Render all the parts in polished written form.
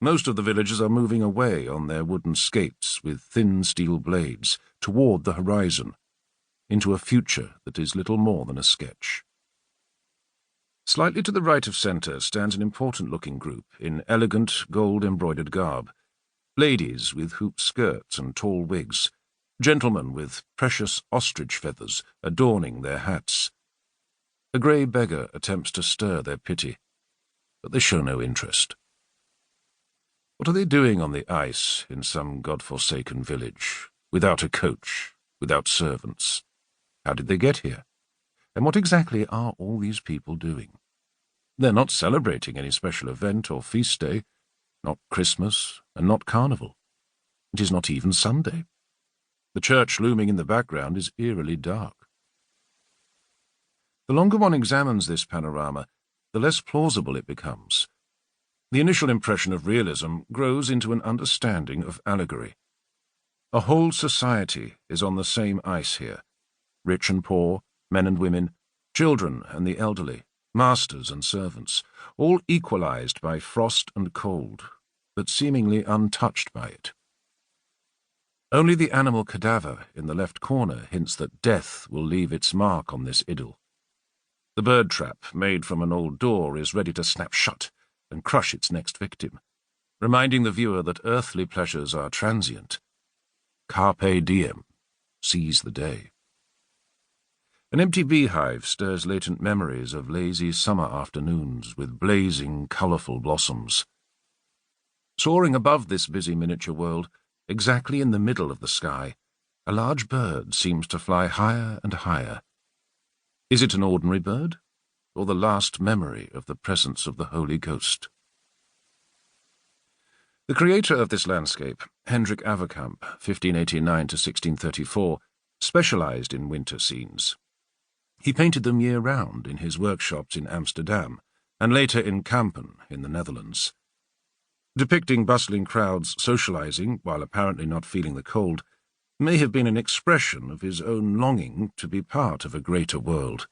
Most of the villagers are moving away on their wooden skates with thin steel blades toward the horizon, into a future that is little more than a sketch. Slightly to the right of centre stands an important-looking group in elegant, gold-embroidered garb. Ladies with hooped skirts and tall wigs, gentlemen with precious ostrich feathers adorning their hats. A grey beggar attempts to stir their pity, but they show no interest. What are they doing on the ice in some God-forsaken village, without a coach, without servants? How did they get here? And what exactly are all these people doing? They're not celebrating any special event or feast day, not Christmas, and not Carnival. It is not even Sunday. The church looming in the background is eerily dark. The longer one examines this panorama, the less plausible it becomes. The initial impression of realism grows into an understanding of allegory. A whole society is on the same ice here, rich and poor, men and women, children and the elderly, masters and servants, all equalized by frost and cold, but seemingly untouched by it. Only the animal cadaver in the left corner hints that death will leave its mark on this idyll. The bird trap made from an old door is ready to snap shut and crush its next victim, reminding the viewer that earthly pleasures are transient. Carpe diem, seize the day. An empty beehive stirs latent memories of lazy summer afternoons with blazing, colourful blossoms. Soaring above this busy miniature world, exactly in the middle of the sky, a large bird seems to fly higher and higher. Is it an ordinary bird, or the last memory of the presence of the Holy Ghost? The creator of this landscape, Hendrik Averkamp, 1589 to 1634, specialized in winter scenes. He painted them year-round in his workshops in Amsterdam, and later in Kampen in the Netherlands. Depicting bustling crowds socializing while apparently not feeling the cold may have been an expression of his own longing to be part of a greater world.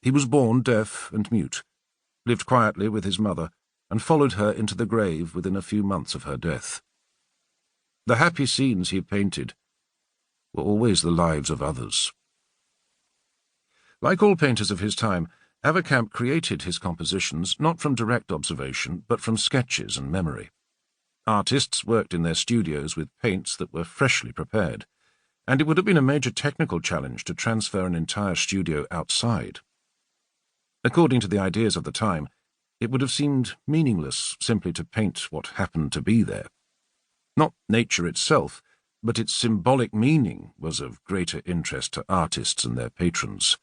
He was born deaf and mute, lived quietly with his mother, and followed her into the grave within a few months of her death. The happy scenes he painted were always the lives of others. Like all painters of his time, Averkamp created his compositions not from direct observation, but from sketches and memory. Artists worked in their studios with paints that were freshly prepared, and it would have been a major technical challenge to transfer an entire studio outside. According to the ideas of the time, it would have seemed meaningless simply to paint what happened to be there. Not nature itself, but its symbolic meaning was of greater interest to artists and their patrons.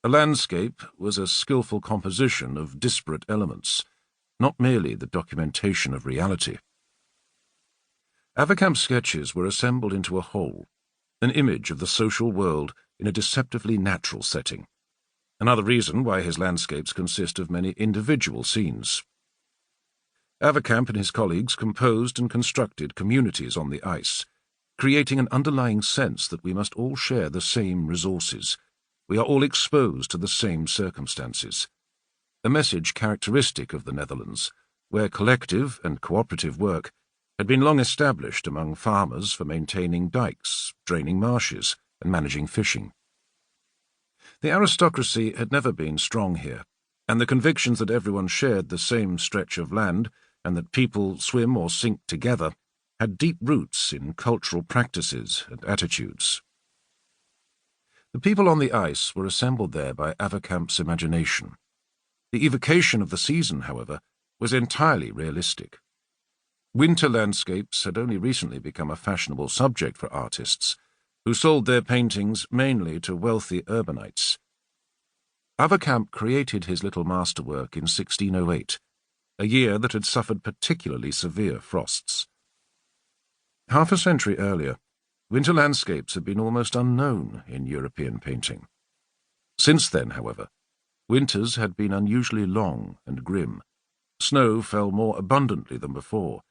A landscape was a skillful composition of disparate elements, not merely the documentation of reality. Averkamp's sketches were assembled into a whole, an image of the social world in a deceptively natural setting. Another reason why his landscapes consist of many individual scenes. Averkamp and his colleagues composed and constructed communities on the ice, creating an underlying sense that we must all share the same resources. We are all exposed to the same circumstances. A message characteristic of the Netherlands, where collective and cooperative work had been long established among farmers for maintaining dikes, draining marshes, and managing fishing. The aristocracy had never been strong here, and the convictions that everyone shared the same stretch of land and that people swim or sink together had deep roots in cultural practices and attitudes. The people on the ice were assembled there by Averkamp's imagination. The evocation of the season, however, was entirely realistic. Winter landscapes had only recently become a fashionable subject for artists, who sold their paintings mainly to wealthy urbanites. Averkamp created his little masterwork in 1608, a year that had suffered particularly severe frosts. Half a century earlier, winter landscapes had been almost unknown in European painting. Since then, however, winters had been unusually long and grim. Snow fell more abundantly than before.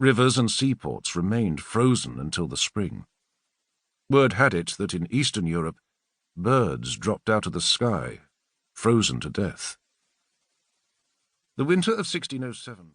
Rivers and seaports remained frozen until the spring. Word had it that in Eastern Europe, birds dropped out of the sky, frozen to death. The winter of 1607...